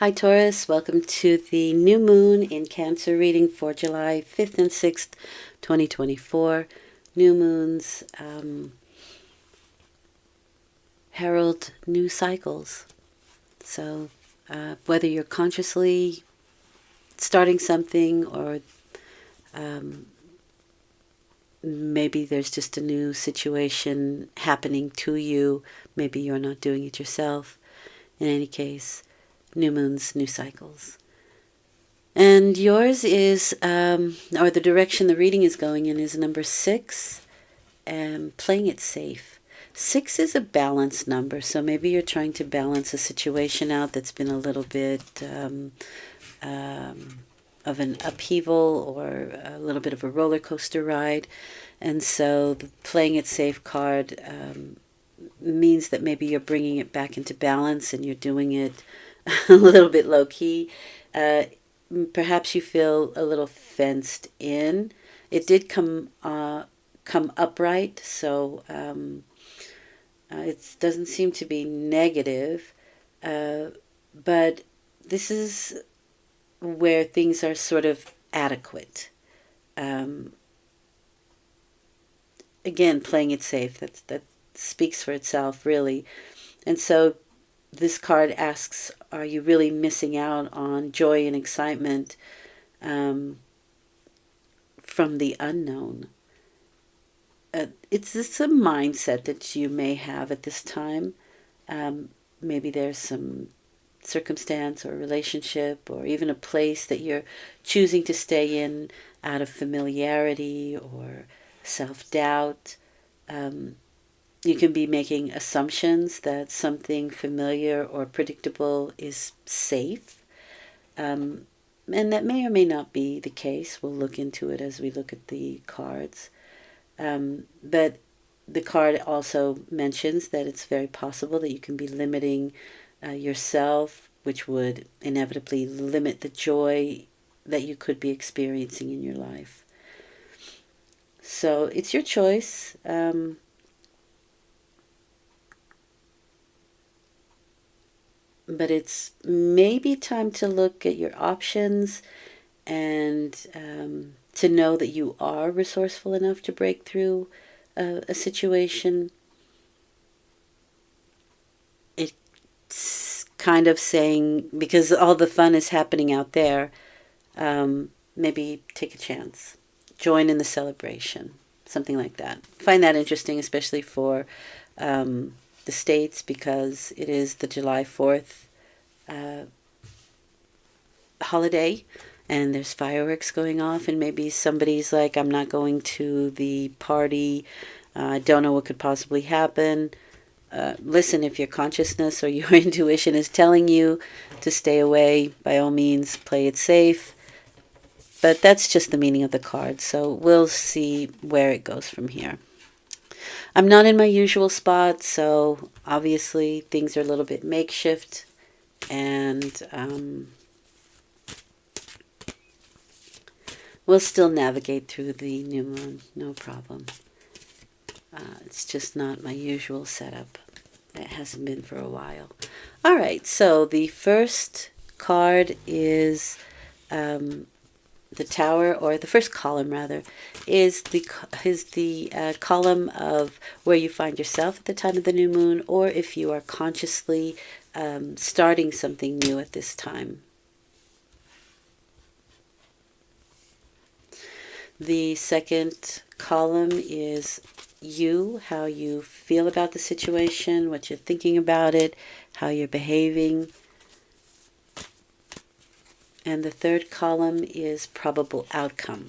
Hi Taurus, welcome to the new moon in Cancer reading for July 5th and 6th, 2024. New moons herald new cycles. So whether you're consciously starting something or maybe there's just a new situation happening to you, maybe you're not doing it yourself. In any case, new moons, new cycles. And yours is, or the direction the reading is going in is number 6, and playing it safe. 6 is a balanced number, so maybe you're trying to balance a situation out that's been a little bit of an upheaval or a little bit of a roller coaster ride. And so the playing it safe card means that maybe you're bringing it back into balance and you're doing it a little bit low key. Perhaps you feel a little fenced in. It did come upright, so it doesn't seem to be negative. But this is where things are sort of adequate. Again, playing it safe. That speaks for itself, really. And so this card asks, are you really missing out on joy and excitement from the unknown? It's a mindset that you may have at this time. Maybe there's some circumstance or relationship or even a place that you're choosing to stay in out of familiarity or self-doubt. You can be making assumptions that something familiar or predictable is safe. And that may or may not be the case. We'll look into it as we look at the cards. But the card also mentions that it's very possible that you can be limiting yourself, which would inevitably limit the joy that you could be experiencing in your life. So it's your choice. But it's maybe time to look at your options and to know that you are resourceful enough to break through a situation. It's kind of saying, because all the fun is happening out there, maybe take a chance. Join in the celebration. Something like that. Find that interesting, especially for the States, because it is the July 4th holiday and there's fireworks going off, and maybe somebody's like, I'm not going to the party, I don't know what could possibly happen. Listen, if your consciousness or your intuition is telling you to stay away, by all means play it safe. But that's just the meaning of the card, so we'll see where it goes from here. I'm not in my usual spot, so obviously things are a little bit makeshift, and we'll still navigate through the new moon, no problem. It's just not my usual setup. It hasn't been for a while. All right, so the first card is the Tower, or the first column rather, is the column of where you find yourself at the time of the new moon, or if you are consciously starting something new at this time. The second column is you, how you feel about the situation, what you're thinking about it, how you're behaving. And the third column is probable outcome.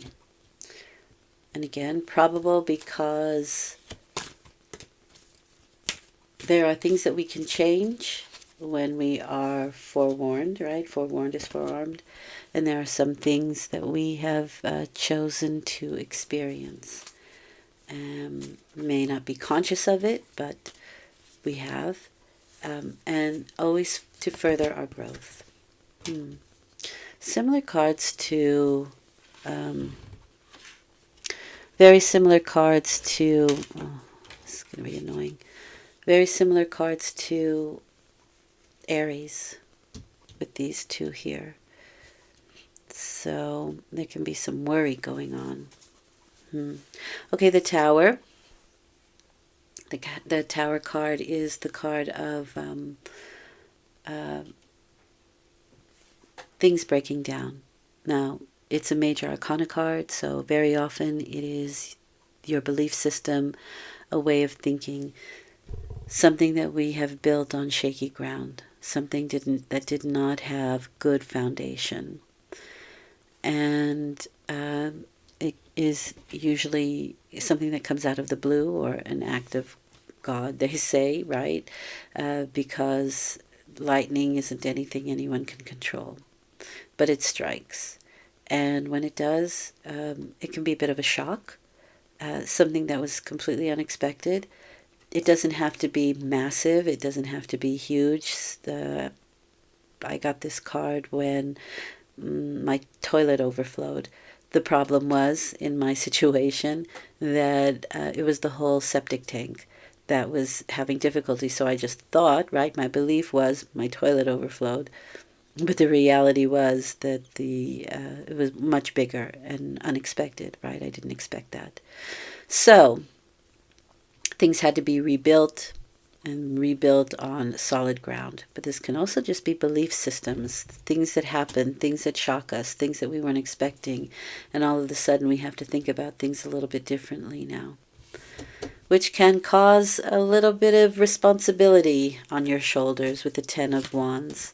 And again, probable because there are things that we can change when we are forewarned, right? Forewarned is forearmed. And there are some things that we have chosen to experience. May not be conscious of it, but we have. And always to further our growth. Similar cards to, very similar cards to, oh, this is going to be annoying. Very similar cards to Aries. with these two here. So there can be some worry going on. Okay, the Tower. The Tower card is the card of things breaking down. Now, it's a major arcana card, so very often it is your belief system, a way of thinking, something that we have built on shaky ground, something that did not have good foundation. And it is usually something that comes out of the blue or an act of God, they say, right? Because lightning isn't anything anyone can control. But it strikes. And when it does, it can be a bit of a shock, something that was completely unexpected. It doesn't have to be massive. It doesn't have to be huge. I got this card when my toilet overflowed. The problem was, in my situation, that it was the whole septic tank that was having difficulty. So I just thought, right, my belief was my toilet overflowed. But the reality was that it was much bigger and unexpected, right? I didn't expect that. So things had to be rebuilt and rebuilt on solid ground. But this can also just be belief systems, things that happen, things that shock us, things that we weren't expecting. And all of a sudden we have to think about things a little bit differently now, which can cause a little bit of responsibility on your shoulders with the Ten of Wands.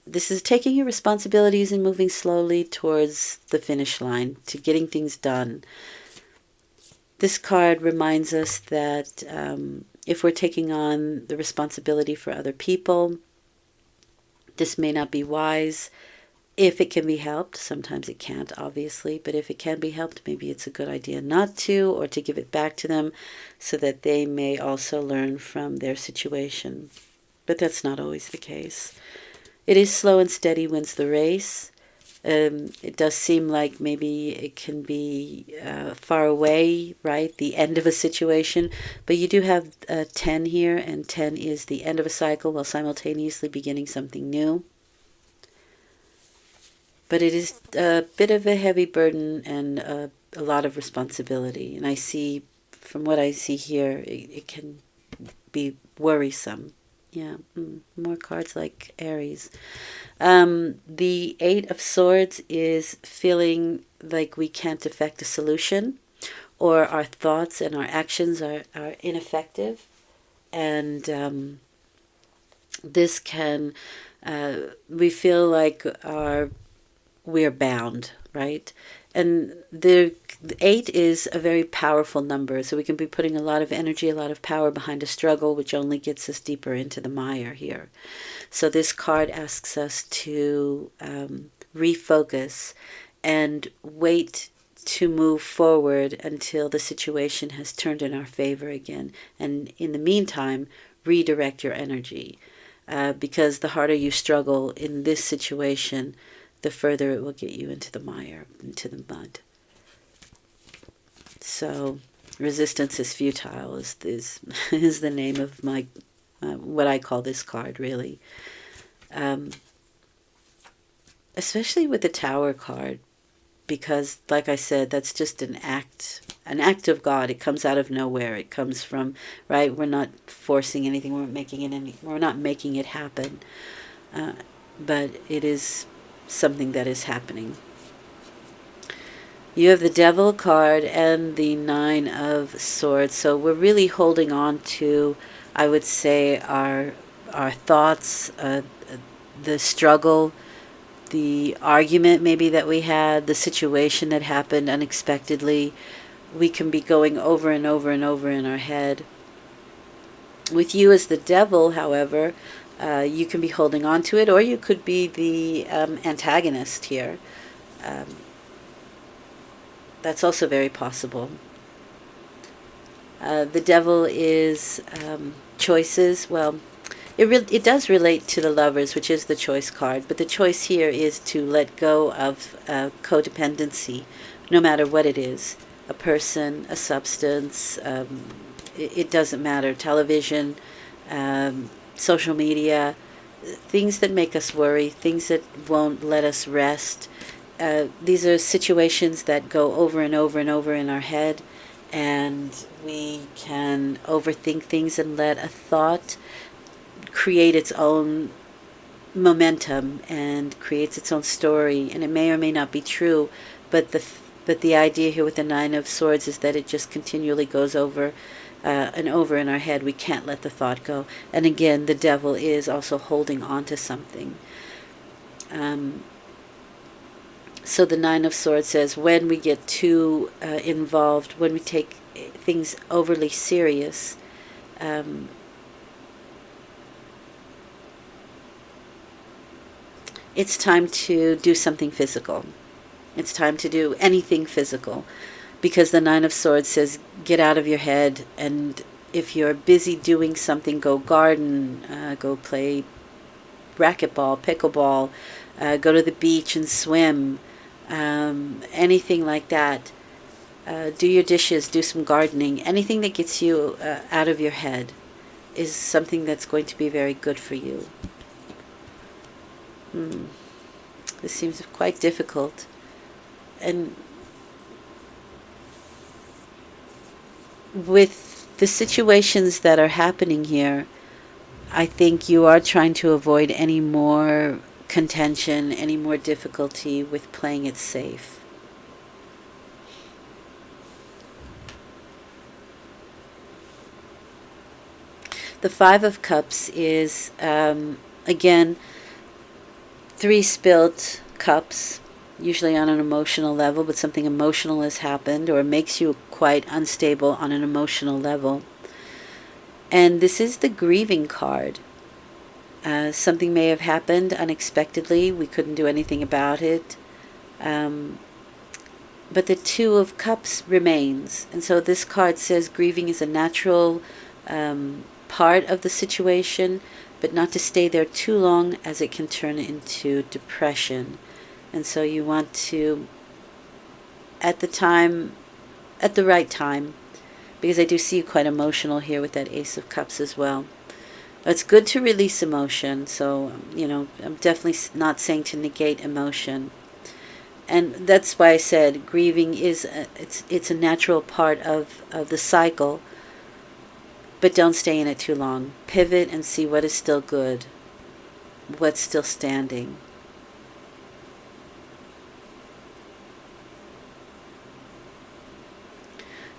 This is taking your responsibilities and moving slowly towards the finish line, to getting things done. This card reminds us that if we're taking on the responsibility for other people, this may not be wise. If it can be helped, sometimes it can't, obviously, but if it can be helped, maybe it's a good idea not to, or to give it back to them so that they may also learn from their situation. But that's not always the case. It is slow and steady wins the race. It does seem like maybe it can be far away, right? The end of a situation. But you do have 10 here, and 10 is the end of a cycle while simultaneously beginning something new. But it is a bit of a heavy burden and a lot of responsibility. And I see, from what I see here, it can be worrisome. Yeah, more cards like Aries. The Eight of Swords is feeling like we can't affect a solution, or our thoughts and our actions are ineffective. And this can, we feel like we're bound, right? And the 8 is a very powerful number, so we can be putting a lot of energy, a lot of power behind a struggle, which only gets us deeper into the mire here. So this card asks us to refocus and wait to move forward until the situation has turned in our favor again. And in the meantime, redirect your energy, because the harder you struggle in this situation, the further it will get you into the mire, into the mud. So, resistance is futile is the name of my what I call this card, really. Especially with the Tower card, because, like I said, that's just an act of God. It comes out of nowhere. It comes from, right? We're not forcing anything. We're not making it happen. But it is something that is happening. You have the Devil card and the Nine of Swords. So we're really holding on to, I would say, our thoughts, the struggle, the argument maybe that we had, the situation that happened unexpectedly. We can be going over and over and over in our head. With you as the Devil, however, you can be holding on to it, or you could be the antagonist here. That's also very possible. The Devil is choices. Well, it does relate to the Lovers, which is the choice card, but the choice here is to let go of codependency, no matter what it is. A person, a substance, it doesn't matter. Television, social media, things that make us worry, things that won't let us rest. These are situations that go over and over and over in our head, and we can overthink things and let a thought create its own momentum and creates its own story, and it may or may not be true, but the idea here with the Nine of Swords is that it just continually goes over and over in our head. We can't let the thought go. And again, the devil is also holding on to something. So the Nine of Swords says when we get too involved, when we take things overly serious, it's time to do something physical. It's time to do anything physical, because the Nine of Swords says get out of your head, and if you're busy doing something, go garden, go play racquetball, pickleball, go to the beach and swim, anything like that. Do your dishes, do some gardening. Anything that gets you out of your head is something that's going to be very good for you. This seems quite difficult. And with the situations that are happening here, I think you are trying to avoid any more contention, any more difficulty with playing it safe. The Five of Cups is, again, 3 spilled cups, usually on an emotional level, but something emotional has happened or makes you quite unstable on an emotional level. And this is the grieving card. Something may have happened unexpectedly. We couldn't do anything about it. But the Two of Cups remains. And so this card says grieving is a natural part of the situation, but not to stay there too long, as it can turn into depression. And so you want to, at the right time, because I do see you quite emotional here with that Ace of Cups as well. It's good to release emotion, so, I'm definitely not saying to negate emotion. And that's why I said grieving is, it's a natural part of the cycle, but don't stay in it too long. Pivot and see what is still good, what's still standing.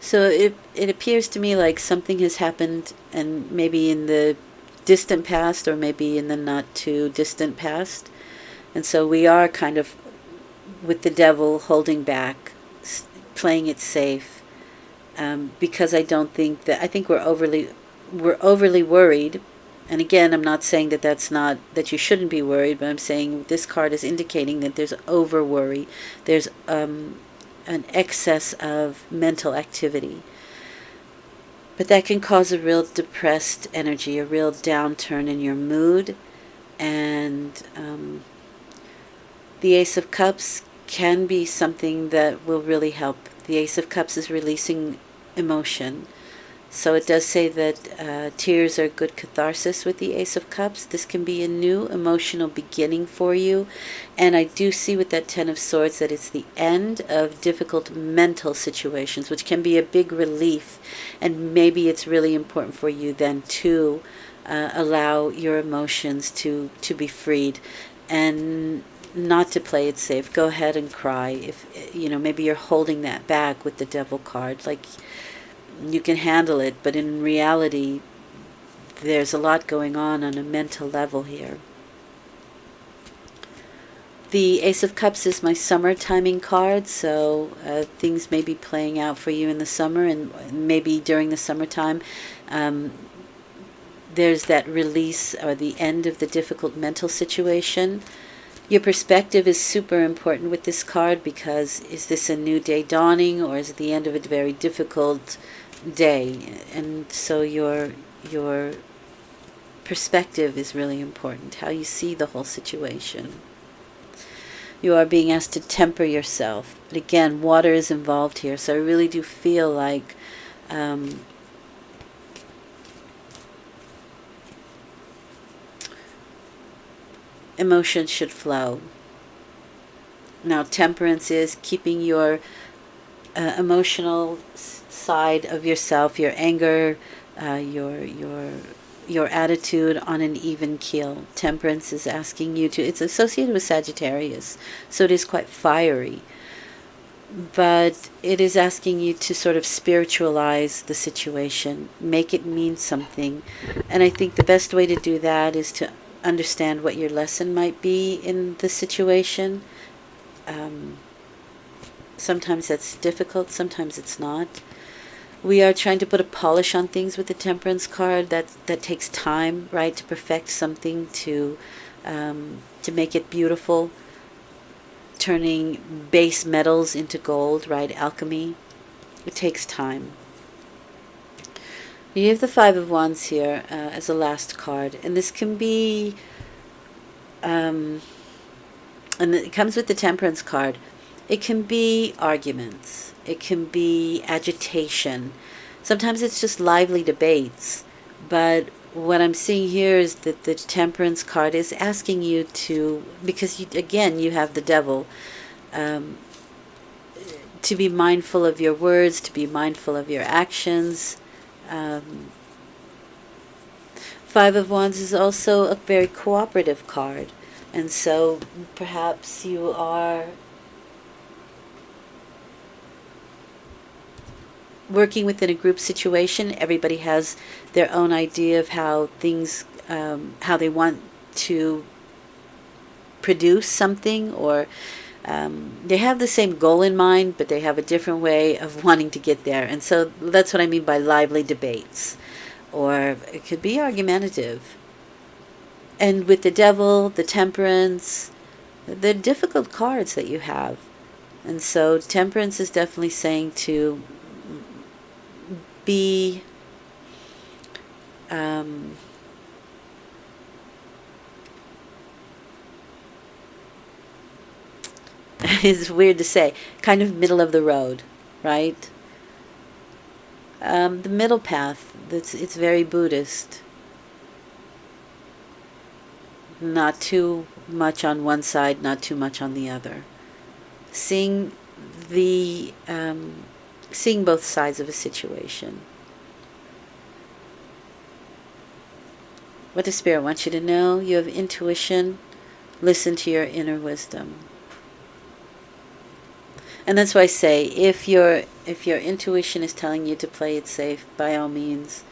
So it appears to me like something has happened, and maybe in the distant past or maybe in the not too distant past. And so we are kind of with the devil holding back, playing it safe, because I think we're overly worried. And again, I'm not saying that you shouldn't be worried, but I'm saying this card is indicating that there's over worry. There's an excess of mental activity. But that can cause a real depressed energy, a real downturn in your mood. And the Ace of Cups can be something that will really help. The Ace of Cups is releasing emotion. So it does say that tears are good catharsis with the Ace of Cups. This can be a new emotional beginning for you. And I do see with that Ten of Swords that it's the end of difficult mental situations, which can be a big relief. And maybe it's really important for you then to allow your emotions to be freed and not to play it safe. Go ahead and cry. If maybe you're holding that back with the Devil card. Like, you can handle it, but in reality, there's a lot going on a mental level here. The Ace of Cups is my summer timing card, so things may be playing out for you in the summer, and maybe during the summertime, there's that release or the end of the difficult mental situation. Your perspective is super important with this card, because is this a new day dawning, or is it the end of a very difficult day? And so your perspective is really important, how you see the whole situation. You are being asked to temper yourself, but again, water is involved here, so I really do feel like emotions should flow. Now, temperance is keeping your emotional side of yourself, your anger, your attitude on an even keel. Temperance is asking you to. It's associated with Sagittarius, so it is quite fiery. But it is asking you to sort of spiritualize the situation, make it mean something. And I think the best way to do that is to understand what your lesson might be in the situation. Sometimes that's difficult, sometimes it's not. We are trying to put a polish on things with the Temperance card. That takes time, right, to perfect something, to make it beautiful. Turning base metals into gold, right? Alchemy. It takes time. You have the Five of Wands here as a last card, and this can be, and it comes with the Temperance card. It can be arguments. It can be agitation. Sometimes it's just lively debates. But what I'm seeing here is that the Temperance card is asking you to, because you have the Devil, to be mindful of your words, to be mindful of your actions. Five of Wands is also a very cooperative card. And so perhaps you are working within a group situation. Everybody has their own idea of how things, how they want to produce something, or they have the same goal in mind, but they have a different way of wanting to get there. And so that's what I mean by lively debates, or it could be argumentative. And with the Devil, the Temperance, they're difficult cards that you have. And so Temperance is definitely saying to be it's weird to say, kind of middle of the road, right? The middle path, it's very Buddhist. Not too much on one side, not too much on the other. Seeing both sides of a situation. What does Spirit want you to know? You have intuition. Listen to your inner wisdom. And that's why I say, if your intuition is telling you to play it safe, by all means,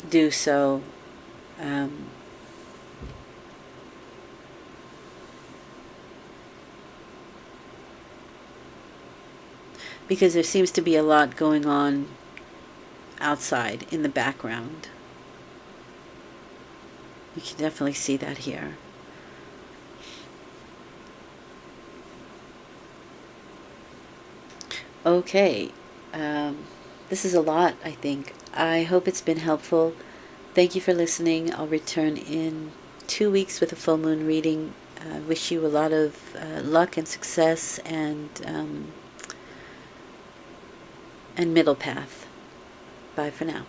do so. Because there seems to be a lot going on outside in the background. You can definitely see that here. Okay, this is a lot, I think. I hope it's been helpful. Thank you for listening. I'll return in 2 weeks with a full moon reading. I wish you a lot of luck and success and middle path. Bye for now.